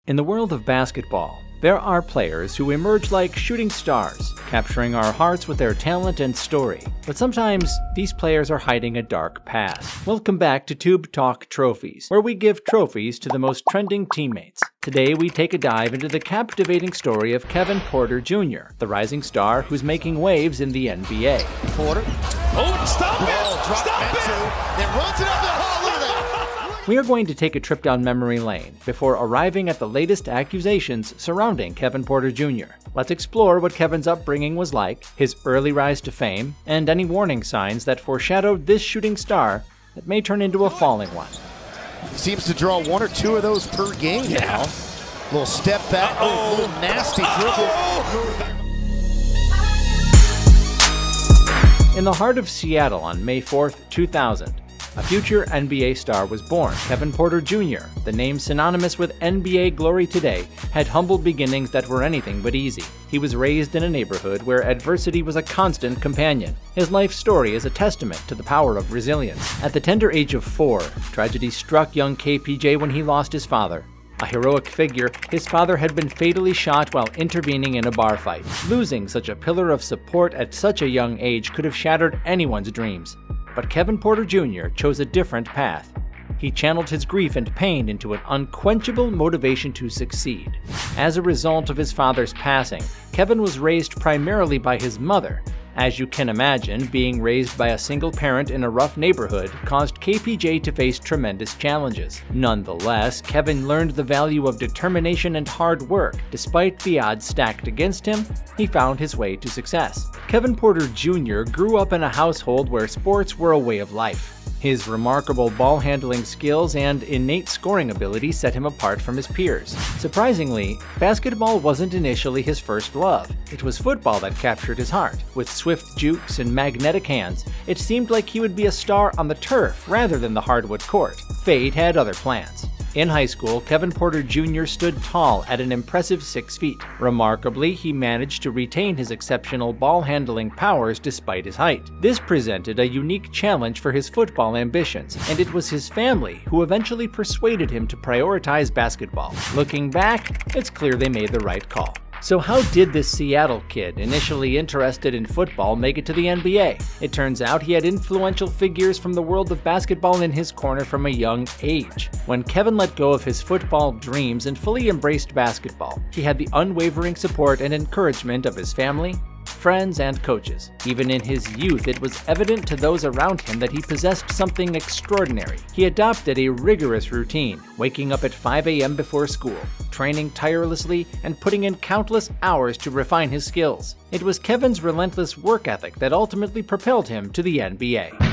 In the world of basketball, there are players who emerge like shooting stars, capturing our hearts with their talent and story. But sometimes, these players are hiding a dark past. Welcome back to Tube Talk Trophies, where we give trophies to the most trending teammates. Today, we take a dive into the captivating story of Kevin Porter Jr., the rising star who's making waves in the NBA. Porter. Oh, stop it! Stop it! Then runs it up the hole. Look at that. We are going to take a trip down memory lane before arriving at the latest accusations surrounding Kevin Porter Jr. Let's explore what Kevin's upbringing was like, his early rise to fame, and any warning signs that foreshadowed this shooting star that may turn into a falling one. He seems to draw one or two of those per game now. Little step back, a little nasty dribble. In the heart of Seattle on May 4th, 2000, a future NBA star was born. Kevin Porter Jr., the name synonymous with NBA glory today, had humble beginnings that were anything but easy. He was raised in a neighborhood where adversity was a constant companion. His life story is a testament to the power of resilience. At the tender age of 4, tragedy struck young KPJ when he lost his father. A heroic figure, his father had been fatally shot while intervening in a bar fight. Losing such a pillar of support at such a young age could have shattered anyone's dreams. But Kevin Porter Jr. chose a different path. He channeled his grief and pain into an unquenchable motivation to succeed. As a result of his father's passing, Kevin was raised primarily by his mother. As you can imagine, being raised by a single parent in a rough neighborhood caused KPJ to face tremendous challenges. Nonetheless, Kevin learned the value of determination and hard work. Despite the odds stacked against him, he found his way to success. Kevin Porter Jr. grew up in a household where sports were a way of life. His remarkable ball handling skills and innate scoring ability set him apart from his peers. Surprisingly, basketball wasn't initially his first love. It was football that captured his heart. With swift jukes and magnetic hands, it seemed like he would be a star on the turf rather than the hardwood court. Fate had other plans. In high school, Kevin Porter Jr. stood tall at an impressive 6 feet. Remarkably, he managed to retain his exceptional ball-handling powers despite his height. This presented a unique challenge for his football ambitions, and it was his family who eventually persuaded him to prioritize basketball. Looking back, it's clear they made the right call. So how did this Seattle kid, initially interested in football, make it to the NBA? It turns out he had influential figures from the world of basketball in his corner from a young age. When Kevin let go of his football dreams and fully embraced basketball, he had the unwavering support and encouragement of his family, friends, and coaches. Even in his youth, it was evident to those around him that he possessed something extraordinary. He adopted a rigorous routine, waking up at 5 a.m. before school, training tirelessly, and putting in countless hours to refine his skills. It was Kevin's relentless work ethic that ultimately propelled him to the NBA.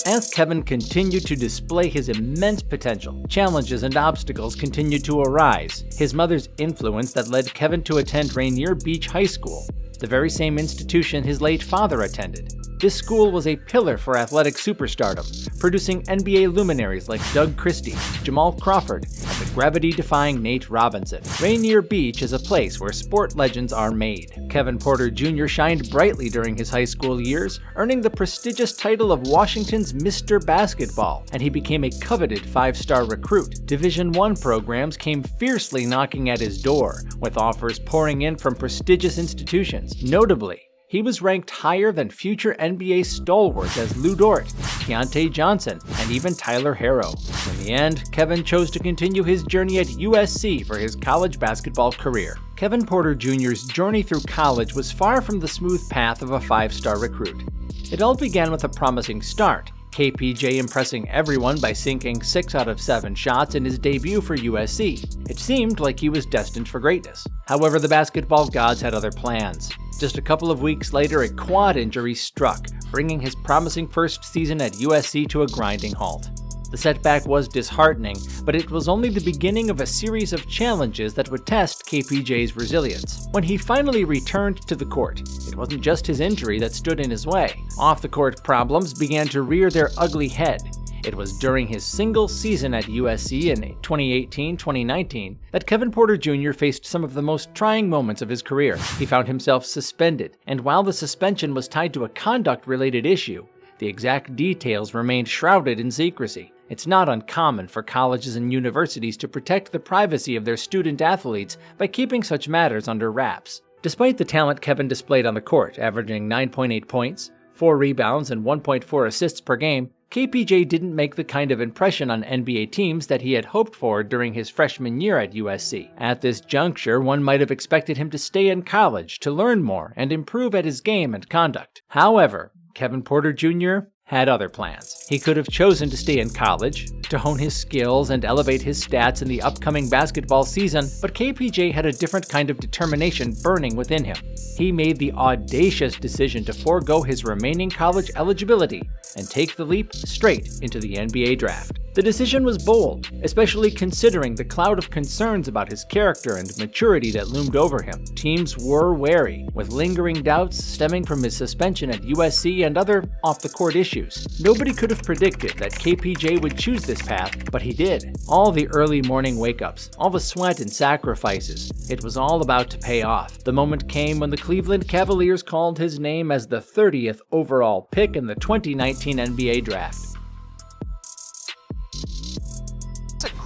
As Kevin continued to display his immense potential, challenges and obstacles continued to arise. His mother's influence that led Kevin to attend Rainier Beach High School, the very same institution his late father attended. This school was a pillar for athletic superstardom, producing NBA luminaries like Doug Christie, Jamal Crawford, and the gravity-defying Nate Robinson. Rainier Beach is a place where sport legends are made. Kevin Porter Jr. shined brightly during his high school years, earning the prestigious title of Washington's Mr. Basketball, and he became a coveted 5-star recruit. Division I programs came fiercely knocking at his door, with offers pouring in from prestigious institutions. Notably, he was ranked higher than future NBA stalwarts as Lou Dort, Keontae Johnson, and even Tyler Herro. In the end, Kevin chose to continue his journey at USC for his college basketball career. Kevin Porter Jr.'s journey through college was far from the smooth path of a 5-star recruit. It all began with a promising start, KPJ impressing everyone by sinking 6 out of 7 shots in his debut for USC. It seemed like he was destined for greatness. However, the basketball gods had other plans. Just a couple of weeks later, a quad injury struck, bringing his promising first season at USC to a grinding halt. The setback was disheartening, but it was only the beginning of a series of challenges that would test KPJ's resilience. When he finally returned to the court, it wasn't just his injury that stood in his way. Off-the-court problems began to rear their ugly head. It was during his single season at USC in 2018-2019 that Kevin Porter Jr. faced some of the most trying moments of his career. He found himself suspended, and while the suspension was tied to a conduct-related issue, the exact details remained shrouded in secrecy. It's not uncommon for colleges and universities to protect the privacy of their student athletes by keeping such matters under wraps. Despite the talent Kevin displayed on the court, averaging 9.8 points, 4 rebounds, and 1.4 assists per game, KPJ didn't make the kind of impression on NBA teams that he had hoped for during his freshman year at USC. At this juncture, one might have expected him to stay in college to learn more and improve at his game and conduct. However, Kevin Porter Jr. had other plans. He could have chosen to stay in college, to hone his skills and elevate his stats in the upcoming basketball season, but KPJ had a different kind of determination burning within him. He made the audacious decision to forego his remaining college eligibility and take the leap straight into the NBA draft. The decision was bold, especially considering the cloud of concerns about his character and maturity that loomed over him. Teams were wary, with lingering doubts stemming from his suspension at USC and other off-the-court issues. Nobody could have predicted that KPJ would choose this path, but he did. All the early morning wake-ups, all the sweat and sacrifices, it was all about to pay off. The moment came when the Cleveland Cavaliers called his name as the 30th overall pick in the 2019 NBA draft.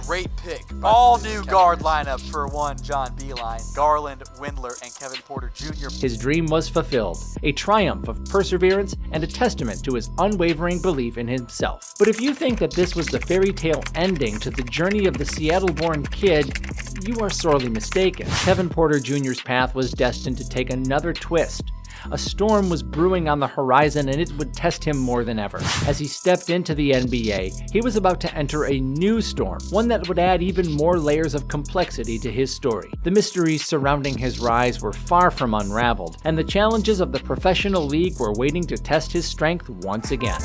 Great pick. All new guard lineup for one John Beilein, Garland, Windler, and Kevin Porter Jr. His dream was fulfilled, a triumph of perseverance and a testament to his unwavering belief in himself. But if you think that this was the fairy tale ending to the journey of the Seattle-born kid, you are sorely mistaken. Kevin Porter Jr.'s path was destined to take another twist. A storm was brewing on the horizon, and it would test him more than ever. As he stepped into the NBA, he was about to enter a new storm, one that would add even more layers of complexity to his story. The mysteries surrounding his rise were far from unraveled, and the challenges of the professional league were waiting to test his strength once again.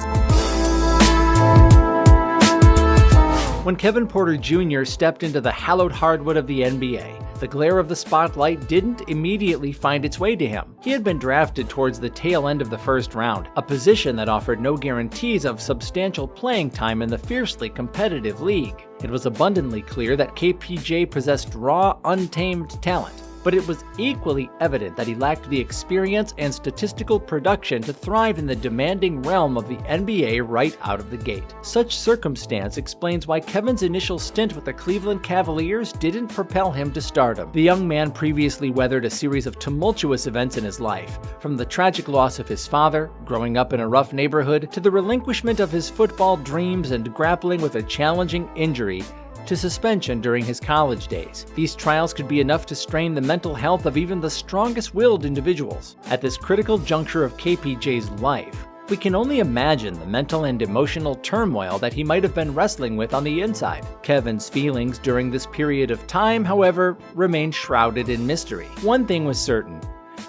When Kevin Porter Jr. stepped into the hallowed hardwood of the NBA, the glare of the spotlight didn't immediately find its way to him. He had been drafted towards the tail end of the first round, a position that offered no guarantees of substantial playing time in the fiercely competitive league. It was abundantly clear that KPJ possessed raw, untamed talent, but it was equally evident that he lacked the experience and statistical production to thrive in the demanding realm of the NBA right out of the gate. Such circumstance explains why Kevin's initial stint with the Cleveland Cavaliers didn't propel him to stardom. The young man previously weathered a series of tumultuous events in his life, from the tragic loss of his father, growing up in a rough neighborhood, to the relinquishment of his football dreams and grappling with a challenging injury, to suspension during his college days. These trials could be enough to strain the mental health of even the strongest-willed individuals. At this critical juncture of KPJ's life, we can only imagine the mental and emotional turmoil that he might have been wrestling with on the inside. Kevin's feelings during this period of time, however, remained shrouded in mystery. One thing was certain: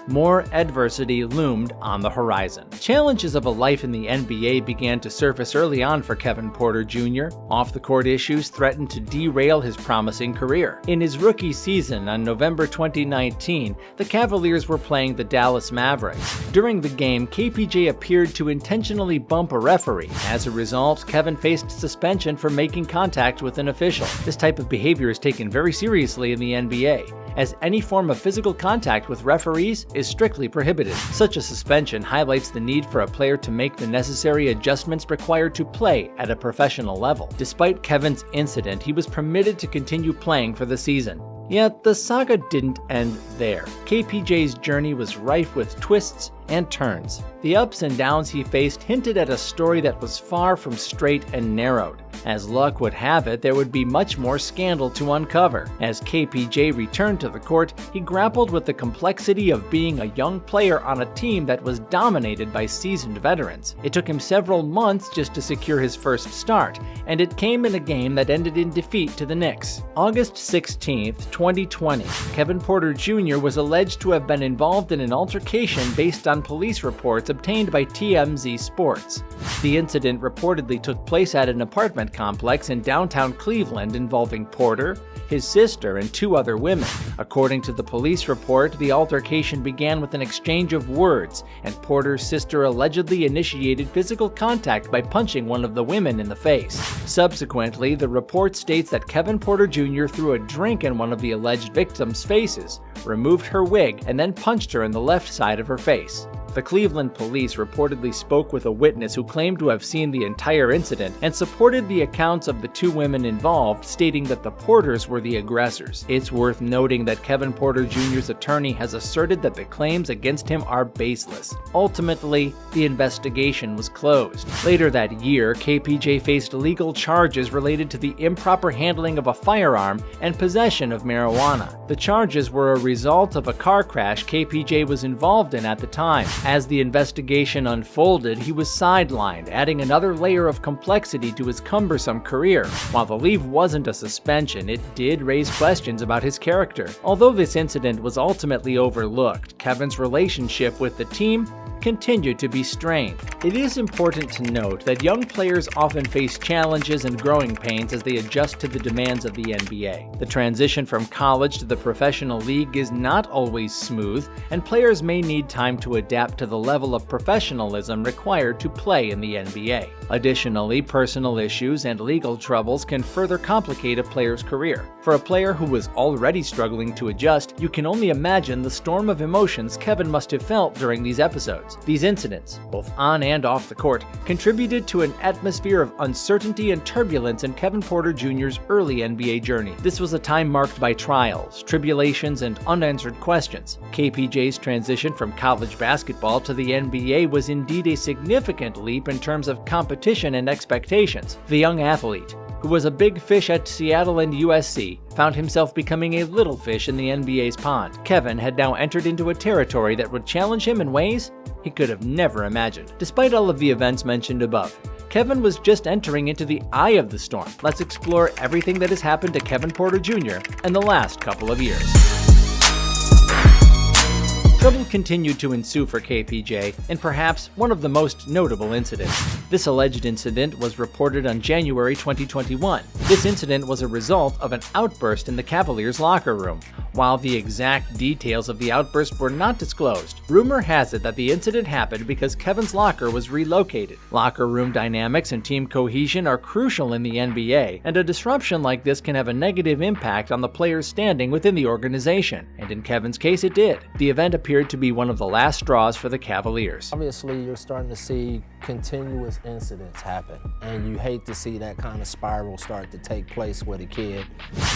more adversity loomed on the horizon. Challenges of a life in the NBA began to surface early on for Kevin Porter Jr. Off-the-court issues threatened to derail his promising career. In his rookie season on November 2019, the Cavaliers were playing the Dallas Mavericks. During the game, KPJ appeared to intentionally bump a referee. As a result, Kevin faced suspension for making contact with an official. This type of behavior is taken very seriously in the NBA, as any form of physical contact with referees is strictly prohibited. Such a suspension highlights the need for a player to make the necessary adjustments required to play at a professional level. Despite Kevin's incident, he was permitted to continue playing for the season. Yet the saga didn't end there. KPJ's journey was rife with twists and turns. The ups and downs he faced hinted at a story that was far from straight and narrowed. As luck would have it, there would be much more scandal to uncover. As KPJ returned to the court, he grappled with the complexity of being a young player on a team that was dominated by seasoned veterans. It took him several months just to secure his first start, and it came in a game that ended in defeat to the Knicks. August 16, 2020, Kevin Porter Jr. was alleged to have been involved in an altercation based on police reports obtained by TMZ Sports. The incident reportedly took place at an apartment complex in downtown Cleveland involving Porter, his sister, and 2 other women. According to the police report, the altercation began with an exchange of words, and Porter's sister allegedly initiated physical contact by punching one of the women in the face. Subsequently, the report states that Kevin Porter Jr. threw a drink in one of the alleged victims' faces, removed her wig, and then punched her in the left side of her face. The Cleveland police reportedly spoke with a witness who claimed to have seen the entire incident and supported the accounts of the two women involved, stating that the Porters were the aggressors. It's worth noting that Kevin Porter Jr.'s attorney has asserted that the claims against him are baseless. Ultimately, the investigation was closed. Later that year, KPJ faced legal charges related to the improper handling of a firearm and possession of marijuana. The charges were a result of a car crash KPJ was involved in at the time. As the investigation unfolded, he was sidelined, adding another layer of complexity to his cumbersome career. While the leave wasn't a suspension, it did raise questions about his character. Although this incident was ultimately overlooked, Kevin's relationship with the team continued to be strained. It is important to note that young players often face challenges and growing pains as they adjust to the demands of the NBA. The transition from college to the professional league is not always smooth, and players may need time to adapt to the level of professionalism required to play in the NBA. Additionally, personal issues and legal troubles can further complicate a player's career. For a player who was already struggling to adjust, you can only imagine the storm of emotions Kevin must have felt during these episodes. These incidents, both on and off the court, contributed to an atmosphere of uncertainty and turbulence in Kevin Porter Jr.'s early NBA journey. This was a time marked by trials, tribulations, and unanswered questions. KPJ's transition from college basketball to the NBA was indeed a significant leap in terms of competition and expectations. The young athlete, who was a big fish at Seattle and USC, found himself becoming a little fish in the NBA's pond. Kevin had now entered into a territory that would challenge him in ways he could have never imagined. Despite all of the events mentioned above, Kevin was just entering into the eye of the storm. Let's explore everything that has happened to Kevin Porter Jr. in the last couple of years. Trouble continued to ensue for KPJ in perhaps one of the most notable incidents. This alleged incident was reported on January 2021. This incident was a result of an outburst in the Cavaliers' locker room. While the exact details of the outburst were not disclosed, rumor has it that the incident happened because Kevin's locker was relocated. Locker room dynamics and team cohesion are crucial in the NBA, and a disruption like this can have a negative impact on the player's standing within the organization, and in Kevin's case it did. The event appeared to be one of the last straws for the Cavaliers. Obviously, you're starting to see continuous incidents happen, and you hate to see that kind of spiral start to take place with a kid.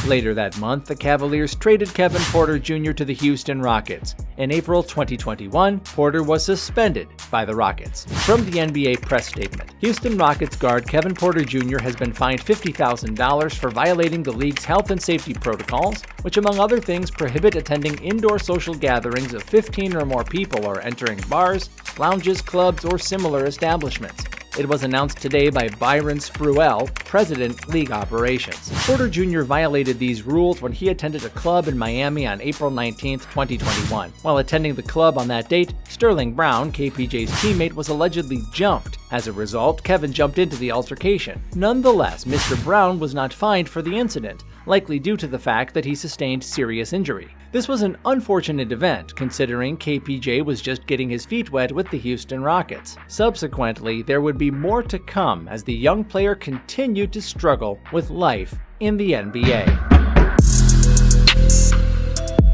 Later that month, the Cavaliers traded Kevin Porter Jr. to the Houston Rockets. In April 2021, Porter was suspended by the Rockets. From the NBA press statement, Houston Rockets guard Kevin Porter Jr. has been fined $50,000 for violating the league's health and safety protocols, which among other things prohibit attending indoor social gatherings of 15 or more people or entering bars, lounges, clubs, or similar establishments. It was announced today by Byron Spruell, President, League Operations. Porter Jr. violated these rules when he attended a club in Miami on April 19, 2021. While attending the club on that date, Sterling Brown, KPJ's teammate, was allegedly jumped. As a result, Kevin jumped into the altercation. Nonetheless, Mr. Brown was not fined for the incident, likely due to the fact that he sustained serious injury. This was an unfortunate event, considering KPJ was just getting his feet wet with the Houston Rockets. Subsequently, there would be more to come as the young player continued to struggle with life in the NBA.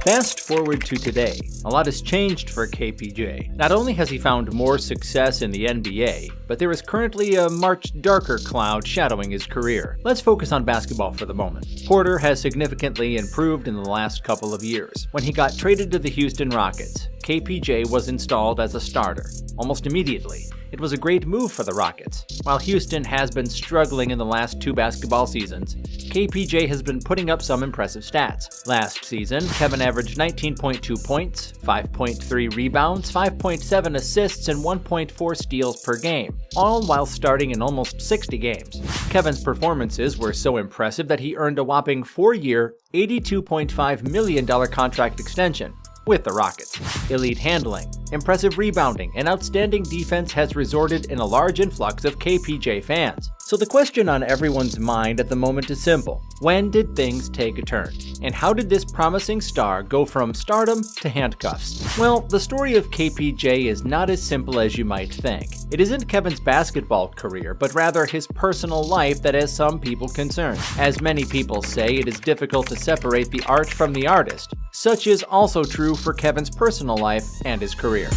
Fast forward to today, a lot has changed for KPJ. Not only has he found more success in the NBA, but there is currently a much darker cloud shadowing his career. Let's focus on basketball for the moment. Porter has significantly improved in the last couple of years. When he got traded to the Houston Rockets, KPJ was installed as a starter almost immediately. It was a great move for the Rockets. While Houston has been struggling in the last two basketball seasons, KPJ has been putting up some impressive stats. Last season, Kevin averaged 19.2 points, 5.3 rebounds, 5.7 assists, and 1.4 steals per game, all while starting in almost 60 games. Kevin's performances were so impressive that he earned a whopping 4-year, $82.5 million contract extension with the Rockets. Elite handling, impressive rebounding, and outstanding defense has resulted in a large influx of KPJ fans. So the question on everyone's mind at the moment is simple. When did things take a turn? And how did this promising star go from stardom to handcuffs? Well, the story of KPJ is not as simple as you might think. It isn't Kevin's basketball career, but rather his personal life that has some people concerned. As many people say, it is difficult to separate the art from the artist. Such is also true for Kevin's personal life and his career.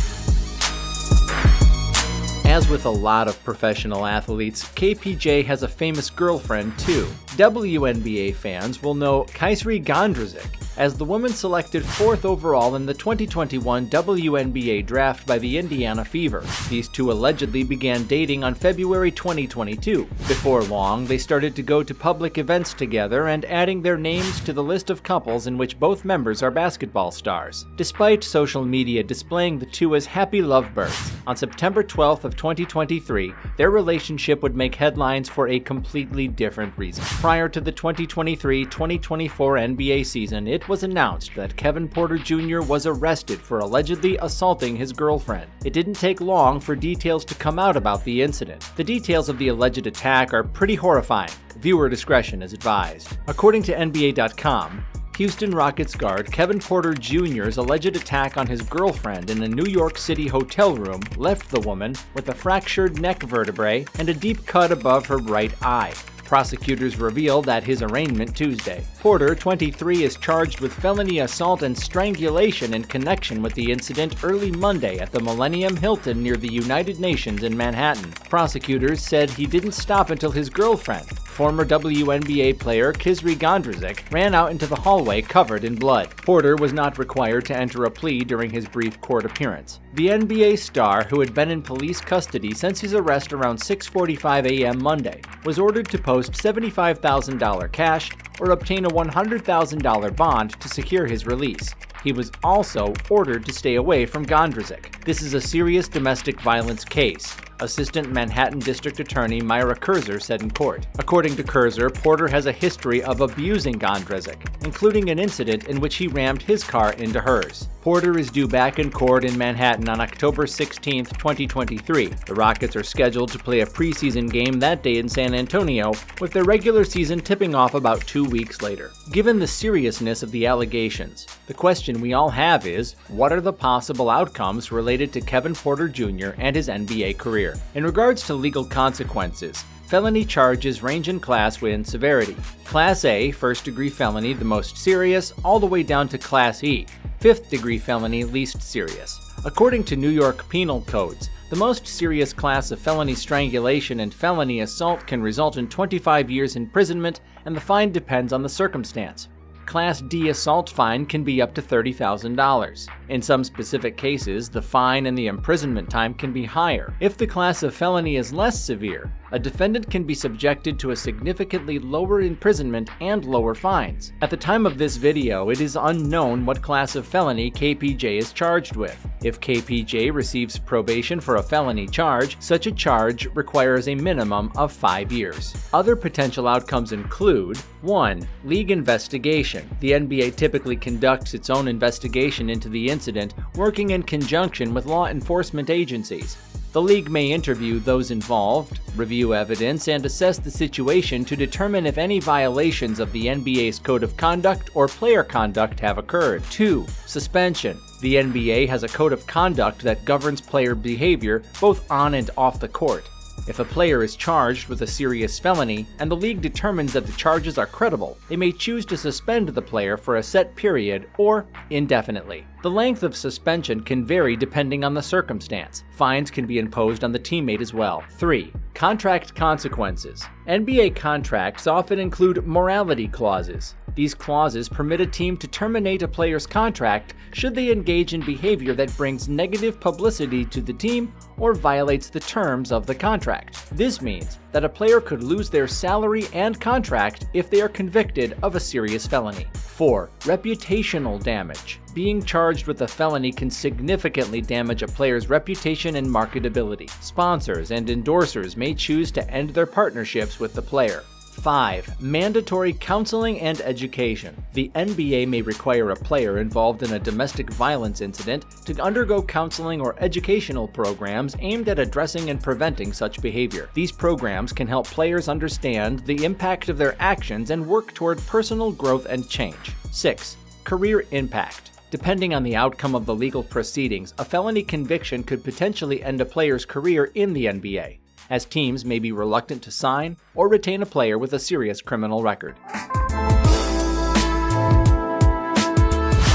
As with a lot of professional athletes, KPJ has a famous girlfriend too. WNBA fans will know Kaisri Gondrezick as the woman selected 4th overall in the 2021 WNBA draft by the Indiana Fever. These two allegedly began dating on February 2022. Before long, they started to go to public events together and adding their names to the list of couples in which both members are basketball stars. Despite social media displaying the two as happy lovebirds, on September 12th of 2023, their relationship would make headlines for a completely different reason. Prior to the 2023-2024 NBA season, it was announced that Kevin Porter Jr. was arrested for allegedly assaulting his girlfriend. It didn't take long for details to come out about the incident. The details of the alleged attack are pretty horrifying. Viewer discretion is advised. According to NBA.com, Houston Rockets guard Kevin Porter Jr.'s alleged attack on his girlfriend in a New York City hotel room left the woman with a fractured neck vertebrae and a deep cut above her right eye. Prosecutors revealed at his arraignment Tuesday. Porter, 23, is charged with felony assault and strangulation in connection with the incident early Monday at the Millennium Hilton near the United Nations in Manhattan. Prosecutors said he didn't stop until his girlfriend, former WNBA player Kaisri Gondrezick, ran out into the hallway covered in blood. Porter was not required to enter a plea during his brief court appearance. The NBA star, who had been in police custody since his arrest around 6:45 a.m. Monday, was ordered to post $75,000 cash or obtain a $100,000 bond to secure his release. He was also ordered to stay away from Gondrezick. This is a serious domestic violence case, Assistant Manhattan District Attorney Myra Kurzer said in court. According to Kurzer, Porter has a history of abusing Gondrezick, including an incident in which he rammed his car into hers. Porter is due back in court in Manhattan on October 16, 2023. The Rockets are scheduled to play a preseason game that day in San Antonio, with their regular season tipping off about 2 weeks later. Given the seriousness of the allegations, the question we all have is, what are the possible outcomes related to Kevin Porter Jr. and his NBA career? In regards to legal consequences, felony charges range in class and severity. Class A, first-degree felony, the most serious, all the way down to Class E, fifth-degree felony, least serious. According to New York penal codes, the most serious class of felony strangulation and felony assault can result in 25 years imprisonment, and the fine depends on the circumstance. Class D assault fine can be up to $30,000. In some specific cases, the fine and the imprisonment time can be higher. If the class of felony is less severe, a defendant can be subjected to a significantly lower imprisonment and lower fines. At the time of this video, it is unknown what class of felony KPJ is charged with. If KPJ receives probation for a felony charge, such a charge requires a minimum of 5 years. Other potential outcomes include 1. League investigation. The NBA typically conducts its own investigation into the incident, working in conjunction with law enforcement agencies. The league may interview those involved, review evidence, and assess the situation to determine if any violations of the NBA's code of conduct or player conduct have occurred. 2. Suspension. The NBA has a code of conduct that governs player behavior both on and off the court. If a player is charged with a serious felony and the league determines that the charges are credible, they may choose to suspend the player for a set period or indefinitely. The length of suspension can vary depending on the circumstance. Fines can be imposed on the teammate as well. 3. Contract consequences. NBA contracts often include morality clauses. These clauses permit a team to terminate a player's contract should they engage in behavior that brings negative publicity to the team or violates the terms of the contract. This means that a player could lose their salary and contract if they are convicted of a serious felony. 4. Reputational damage. Being charged with a felony can significantly damage a player's reputation and marketability. Sponsors and endorsers may choose to end their partnerships with the player. 5. Mandatory counseling and education. The NBA may require a player involved in a domestic violence incident to undergo counseling or educational programs aimed at addressing and preventing such behavior. These programs can help players understand the impact of their actions and work toward personal growth and change. 6. Career impact. Depending on the outcome of the legal proceedings, a felony conviction could potentially end a player's career in the NBA, as teams may be reluctant to sign or retain a player with a serious criminal record.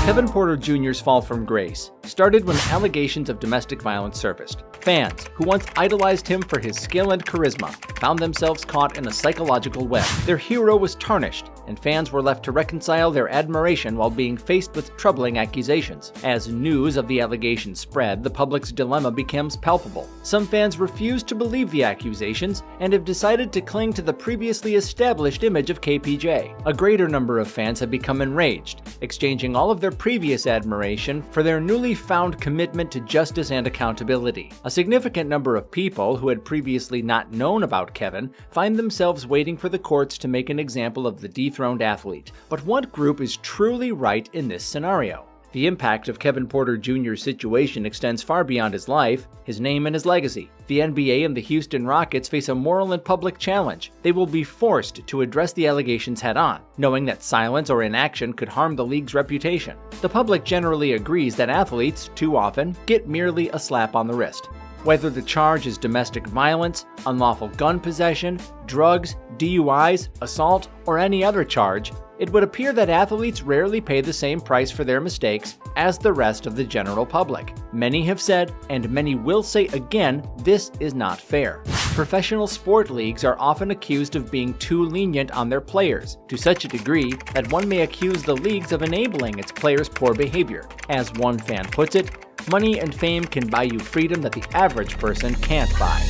Kevin Porter Jr.'s fall from grace. started when allegations of domestic violence surfaced. Fans, who once idolized him for his skill and charisma, found themselves caught in a psychological web. Their hero was tarnished, and fans were left to reconcile their admiration while being faced with troubling accusations. As news of the allegations spread, the public's dilemma becomes palpable. Some fans refuse to believe the accusations and have decided to cling to the previously established image of KPJ. A greater number of fans have become enraged, exchanging all of their previous admiration for their newly found commitment to justice and accountability. A significant number of people who had previously not known about Kevin find themselves waiting for the courts to make an example of the dethroned athlete. But what group is truly right in this scenario? The impact of Kevin Porter Jr.'s situation extends far beyond his life, his name, and his legacy. The NBA and the Houston Rockets face a moral and public challenge. They will be forced to address the allegations head-on, knowing that silence or inaction could harm the league's reputation. The public generally agrees that athletes, too often, get merely a slap on the wrist. Whether the charge is domestic violence, unlawful gun possession, drugs, DUIs, assault, or any other charge, it would appear that athletes rarely pay the same price for their mistakes as the rest of the general public. Many have said, and many will say again, this is not fair. Professional sport leagues are often accused of being too lenient on their players, to such a degree that one may accuse the leagues of enabling its players' poor behavior. As one fan puts it, money and fame can buy you freedom that the average person can't buy.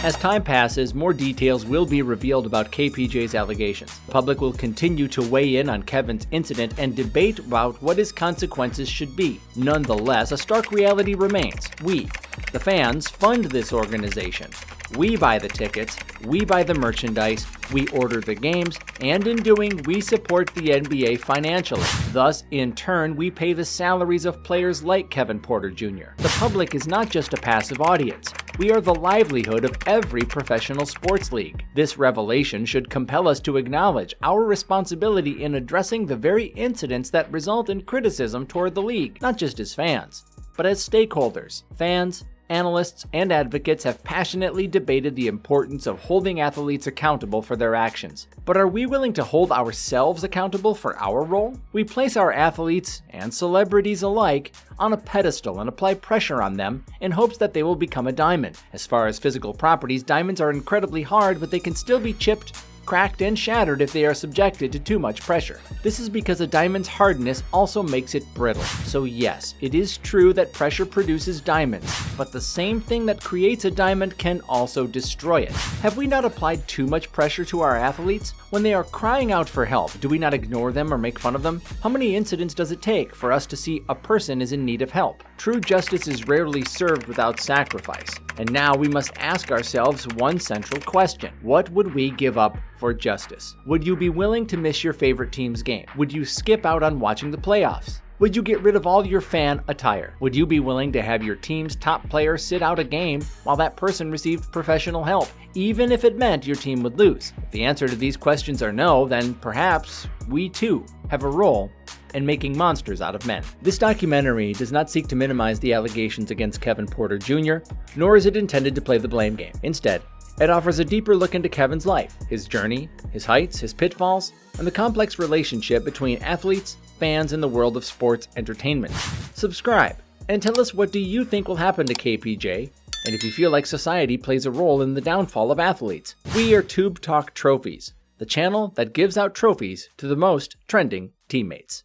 As time passes, more details will be revealed about KPJ's allegations. The public will continue to weigh in on Kevin's incident and debate about what his consequences should be. Nonetheless, a stark reality remains. We, the fans, fund this organization. We buy the tickets, we buy the merchandise, we order the games, and in doing, we support the NBA financially. Thus, in turn, we pay the salaries of players like Kevin Porter Jr. The public is not just a passive audience. We are the livelihood of every professional sports league. This revelation should compel us to acknowledge our responsibility in addressing the very incidents that result in criticism toward the league, not just as fans, but as stakeholders. Fans, analysts, and advocates have passionately debated the importance of holding athletes accountable for their actions. But are we willing to hold ourselves accountable for our role? We place our athletes, and celebrities alike, on a pedestal and apply pressure on them in hopes that they will become a diamond. As far as physical properties, diamonds are incredibly hard, but they can still be chipped, cracked, and shattered if they are subjected to too much pressure. This is because a diamond's hardness also makes it brittle. So yes, it is true that pressure produces diamonds, but the same thing that creates a diamond can also destroy it. Have we not applied too much pressure to our athletes? When they are crying out for help, do we not ignore them or make fun of them? How many incidents does it take for us to see a person is in need of help? True justice is rarely served without sacrifice. And now we must ask ourselves one central question. What would we give up for justice? Would you be willing to miss your favorite team's game? Would you skip out on watching the playoffs? Would you get rid of all your fan attire? Would you be willing to have your team's top player sit out a game while that person received professional help, even if it meant your team would lose? If the answer to these questions are no, then perhaps we too have a role in making monsters out of men. This documentary does not seek to minimize the allegations against Kevin Porter Jr., nor is it intended to play the blame game. Instead, it offers a deeper look into Kevin's life, his journey, his heights, his pitfalls, and the complex relationship between athletes, fans, and the world of sports entertainment. Subscribe, and tell us, what do you think will happen to KPJ, and if you feel like society plays a role in the downfall of athletes. We are Tube Talk Trophies, the channel that gives out trophies to the most trending teammates.